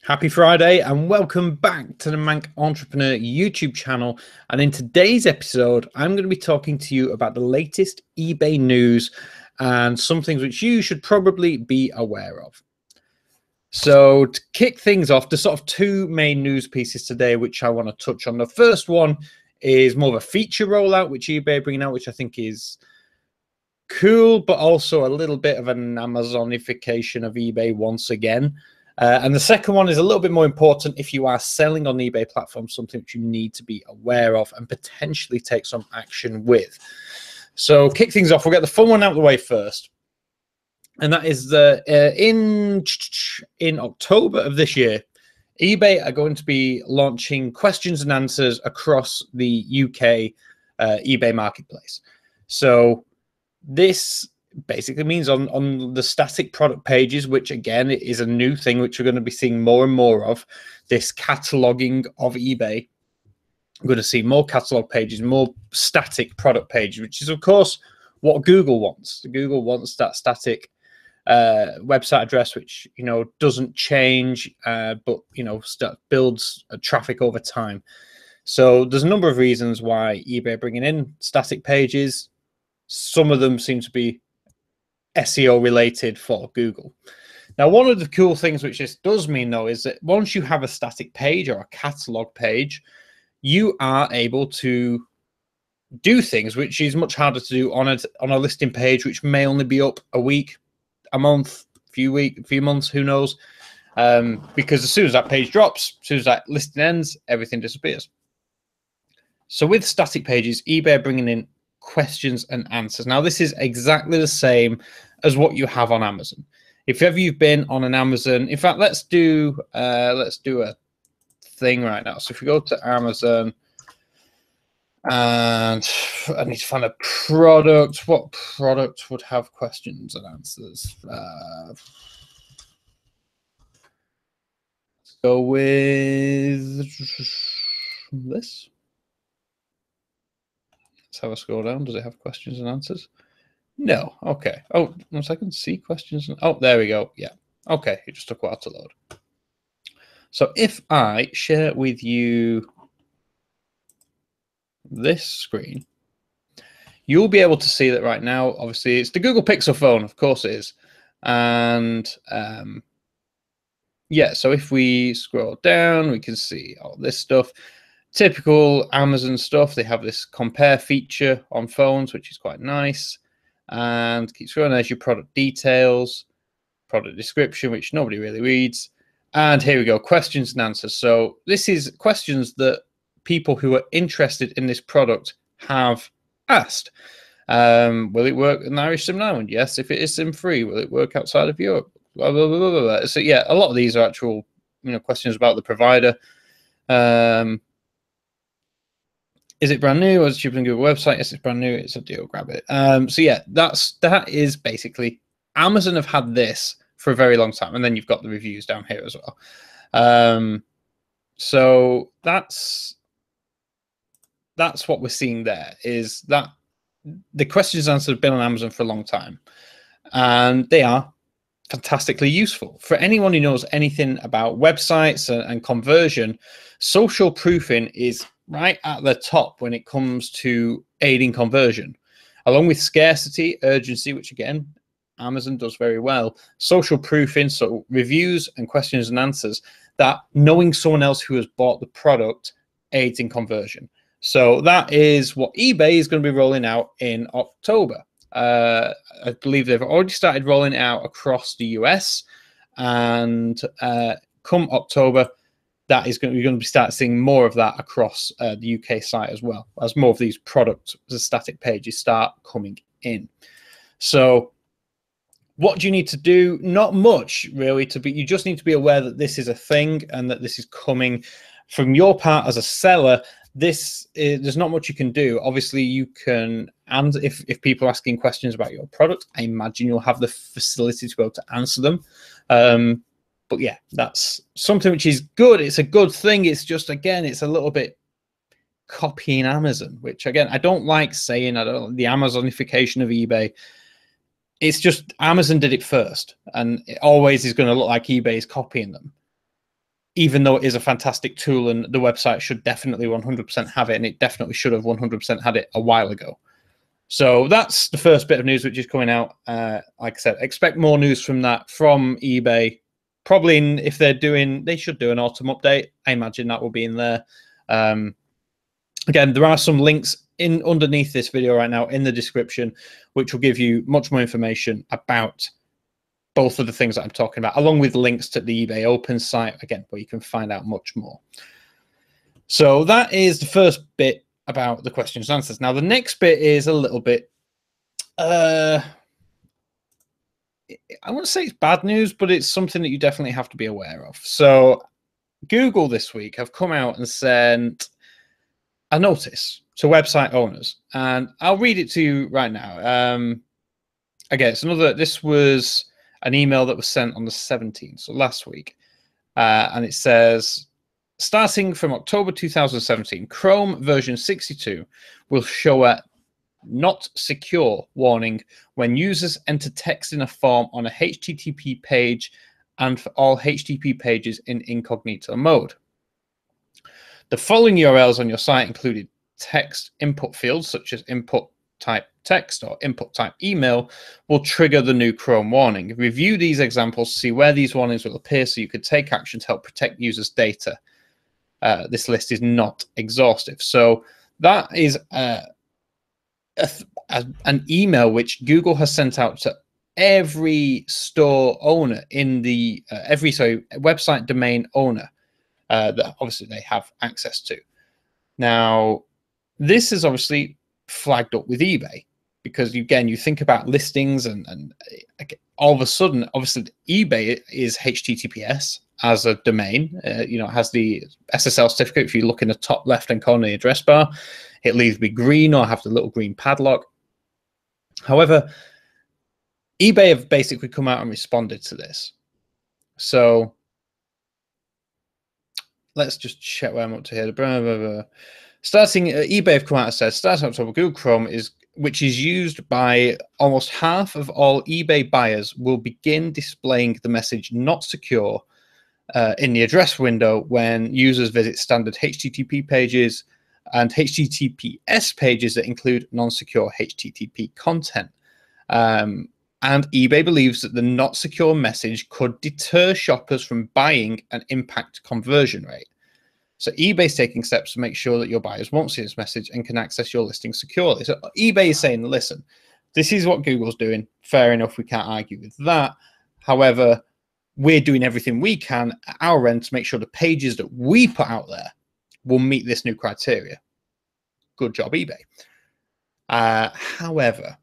Happy Friday and welcome back to the Manc Entrepreneur YouTube channel. And in today's episode, I'm going to be talking to you about the latest eBay news and some things which you should probably be aware of. So to kick things off, there's sort of two main news pieces today which I want to touch on. The first one is more of a feature rollout which eBay are bringing out, which I think is cool, but also a little bit of an Amazonification of eBay once again. And the second one is a little bit more important if you are selling on the eBay platform, something that you need to be aware of and potentially take some action with. So kick things off, we'll get the fun one out of the way first. And that is in October of this year, eBay are going to be launching questions and answers across the UK eBay marketplace. So this basically means on the static product pages, which again is a new thing which we're going to be seeing more and more of, this cataloging of eBay. I'm going to see more catalog pages, more static product pages, which is of course what Google wants. Google wants that static website address, which doesn't change, but builds traffic over time. So there's a number of reasons why eBay are bringing in static pages. Some of them seem to be SEO related for Google. Now, one of the cool things which this does mean, though, is that once you have a static page or a catalog page, you are able to do things which is much harder to do on a listing page, which may only be up a week, a month, a few months, who knows? Because as soon as that page drops, as soon as that listing ends, everything disappears. So with static pages, eBay are bringing in questions and answers. Now, this is exactly the same as what you have on Amazon. If ever you've been on an Amazon, in fact, let's do a thing right now. So if we go to Amazon, and I need to find a product. What product would have questions and answers? Let's go with this. Let's have a scroll down. Does it have questions and answers? No. Okay. Oh, 1 second. See questions. Oh, there we go. Yeah. Okay. It just took a while to load. So if I share with you this screen, you'll be able to see that right now. Obviously, it's the Google Pixel phone. Of course it is. And yeah, so if we scroll down, we can see all this stuff. Typical Amazon stuff. They have this compare feature on phones, which is quite nice. And keep scrolling. There's your product details, product description, which nobody really reads. And here we go, questions and answers. So this is questions that people who are interested in this product have asked. Will it work in Irish Sim Island? Yes. If it is sim free, will it work outside of Europe? Blah, blah, blah, blah, blah. So yeah, a lot of these are actual questions about the provider. Is it brand new or is it cheaper than Google website? Yes, it's brand new. It's a deal. Grab it. So yeah, that is basically Amazon have had this for a very long time, and then you've got the reviews down here as well. So that's what we're seeing there. Is that the questions and answers have been on Amazon for a long time, and they are fantastically useful for anyone who knows anything about websites and conversion. Social proofing is right at the top when it comes to aiding conversion, along with scarcity, urgency, which again Amazon does very well. Social proofing, so reviews and questions and answers, that knowing someone else who has bought the product aids in conversion. So that is what eBay is going to be rolling out in October. I believe they've already started rolling it out across the US, and come October, that is going to be start seeing more of that across the UK site as well, as more of these product, the static pages start coming in. So what do you need to do? Not much really. You just need to be aware that this is a thing and that this is coming. From your part as a seller, there's not much you can do. Obviously, you can, and if people are asking questions about your product, I imagine you'll have the facility to be able to answer them. But yeah, that's something which is good. It's a good thing. It's just, again, it's a little bit copying Amazon, which again, I don't like saying. I don't the Amazonification of eBay. It's just Amazon did it first, and it always is going to look like eBay is copying them. even though it is a fantastic tool and the website should definitely 100% have it, and it definitely should have 100% had it a while ago. So that's the first bit of news which is coming out. Like I said, expect more news from that from eBay. Probably if they should do an autumn update. I imagine that will be in there. Again, there are some links underneath this video right now in the description, which will give you much more information about both of the things that I'm talking about, along with links to the eBay Open site, again, where you can find out much more. So that is the first bit about the questions and answers. Now, the next bit is a little bit, I wouldn't say it's bad news, but it's something that you definitely have to be aware of. So Google this week have come out and sent a notice to website owners, and I'll read it to you right now. Again, this was an email that was sent on the 17th, so last week, and it says, starting from October 2017, Chrome version 62 will show a not secure warning when users enter text in a form on a HTTP page and for all HTTP pages in incognito mode. The following URLs on your site included text input fields such as input type text or input type email will trigger the new Chrome warning. Review these examples to see where these warnings will appear so you could take action to help protect users' data. This list is not exhaustive. So that is an email which Google has sent out to every store owner in the website domain owner that obviously they have access to. Now, this is obviously flagged up with eBay because, again, you think about listings and all of a sudden, obviously, eBay is HTTPS as a domain. It has the SSL certificate. If you look in the top left-hand corner of the address bar, it'll either be green or have the little green padlock. However, eBay have basically come out and responded to this. So let's just check where I'm up to here. eBay have come out and said, starting October, Google Chrome which is used by almost half of all eBay buyers, will begin displaying the message "not secure" in the address window when users visit standard HTTP pages and HTTPS pages that include non-secure HTTP content. And eBay believes that the not secure message could deter shoppers from buying and impact conversion rate. So eBay is taking steps to make sure that your buyers won't see this message and can access your listing securely. So eBay is saying, listen, this is what Google's doing. Fair enough, we can't argue with that. However, we're doing everything we can at our end to make sure the pages that we put out there will meet this new criteria. Good job, eBay. However,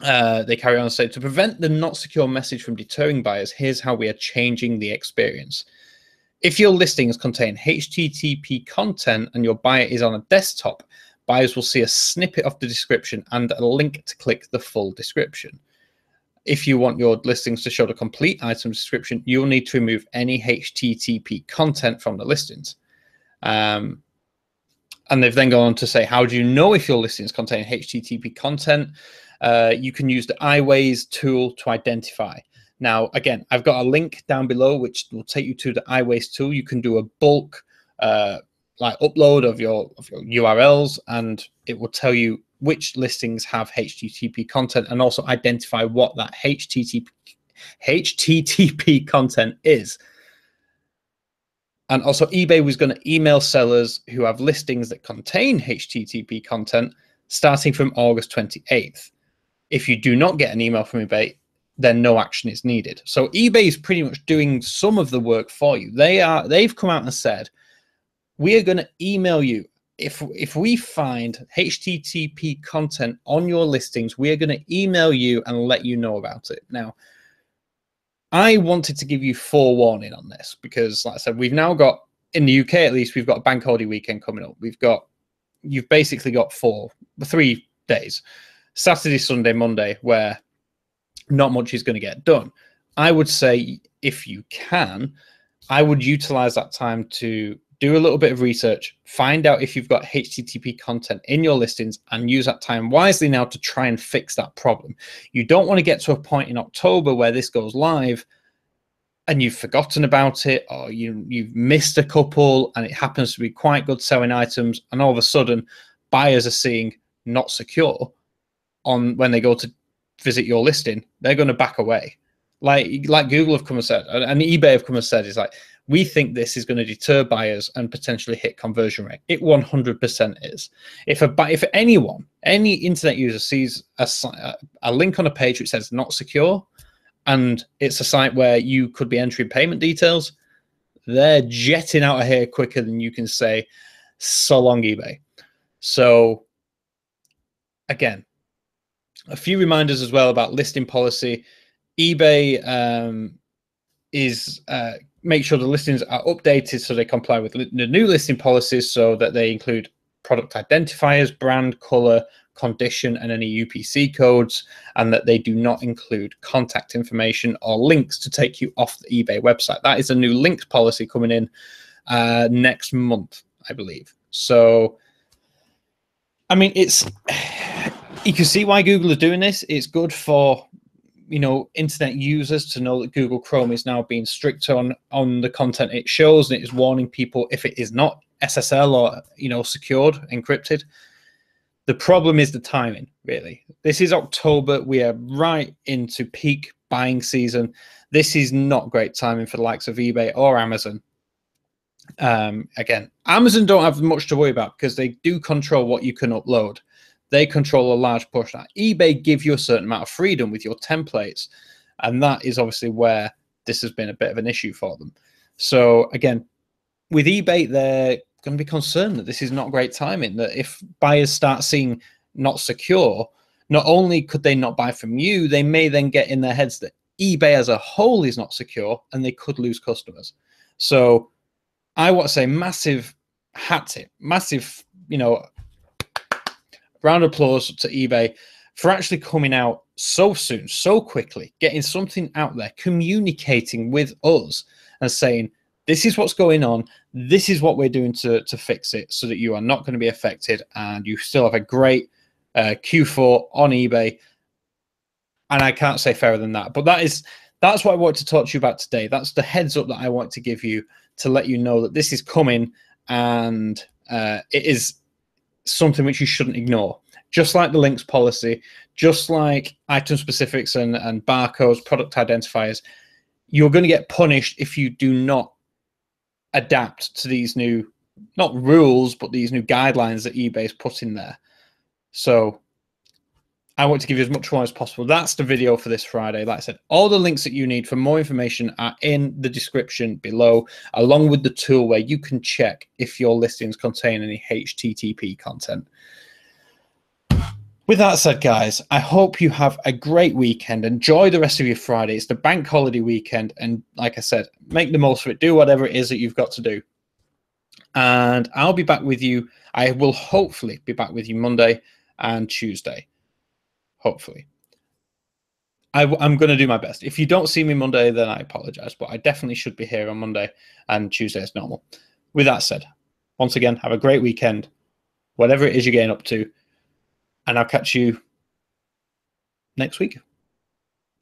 they carry on and say, to prevent the not secure message from deterring buyers, here's how we are changing the experience. If your listings contain HTTP content and your buyer is on a desktop, buyers will see a snippet of the description and a link to click the full description. If you want your listings to show the complete item description, you'll need to remove any HTTP content from the listings. And they've then gone on to say, how do you know if your listings contain HTTP content? You can use the iWays tool to identify. Now, again, I've got a link down below which will take you to the iWays tool. You can do a bulk upload of your URLs, and it will tell you which listings have HTTP content and also identify what that HTTP content is. And also, eBay was going to email sellers who have listings that contain HTTP content starting from August 28th. If you do not get an email from eBay, then no action is needed. So eBay is pretty much doing some of the work for you. They've come out and said, we are going to email you. If we find HTTP content on your listings, we are going to email you and let you know about it. Now, I wanted to give you forewarning on this because, like I said, we've now got, in the UK at least, we've got a bank holiday weekend coming up. You've basically got 3 days, Saturday, Sunday, Monday, where not much is going to get done. I would say, if you can, I would utilize that time to do a little bit of research, find out if you've got HTTP content in your listings, and use that time wisely now to try and fix that problem. You don't want to get to a point in October where this goes live and you've forgotten about it, or you've missed a couple and it happens to be quite good selling items, and all of a sudden buyers are seeing not secure on when they go to visit your listing, they're going to back away. Like Google have come and said, and eBay have come and said, is like, we think this is going to deter buyers and potentially hit conversion rate. It 100% is. If anyone, any internet user sees a link on a page which says not secure, and it's a site where you could be entering payment details, they're jetting out of here quicker than you can say, so long, eBay. So again, a few reminders as well about listing policy. eBay is make sure the listings are updated so they comply with the new listing policies, so that they include product identifiers, brand, color, condition, and any UPC codes, and that they do not include contact information or links to take you off the eBay website. That is a new links policy coming in next month, I believe. So, I mean, you can see why Google is doing this. It's good for, you know, internet users to know that Google Chrome is now being stricter on the content it shows, and it is warning people if it is not SSL or, you know, secured, encrypted. The problem is the timing, really. This is October. We are right into peak buying season. This is not great timing for the likes of eBay or Amazon. Again, Amazon don't have much to worry about because they do control what you can upload. They control a large portion. eBay give you a certain amount of freedom with your templates, and that is obviously where this has been a bit of an issue for them. So again, with eBay, they're going to be concerned that this is not great timing, that if buyers start seeing not secure, not only could they not buy from you, they may then get in their heads that eBay as a whole is not secure, and they could lose customers. So I want to say massive hat tip, massive, you know, round of applause to eBay for actually coming out so soon, so quickly, getting something out there, communicating with us and saying, this is what's going on, this is what we're doing to fix it, so that you are not going to be affected and you still have a great Q4 on eBay. And I can't say fairer than that. But that's what I wanted to talk to you about today. That's the heads up that I want to give you, to let you know that this is coming, and it is something which you shouldn't ignore. Just like the links policy, just like item specifics and barcodes, product identifiers, you're going to get punished if you do not adapt to these new, not rules, but these new guidelines that eBay's put in there. So I want to give you as much more as possible. That's the video for this Friday. Like I said, all the links that you need for more information are in the description below, along with the tool where you can check if your listings contain any HTTP content. With that said, guys, I hope you have a great weekend. Enjoy the rest of your Friday. It's the bank holiday weekend. And like I said, make the most of it. Do whatever it is that you've got to do. And I'll be back with you. I will hopefully be back with you Monday and Tuesday. Hopefully. I'm going to do my best. If you don't see me Monday, then I apologize. But I definitely should be here on Monday and Tuesday as normal. With that said, once again, have a great weekend. Whatever it is you're getting up to. And I'll catch you next week.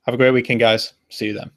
Have a great weekend, guys. See you then.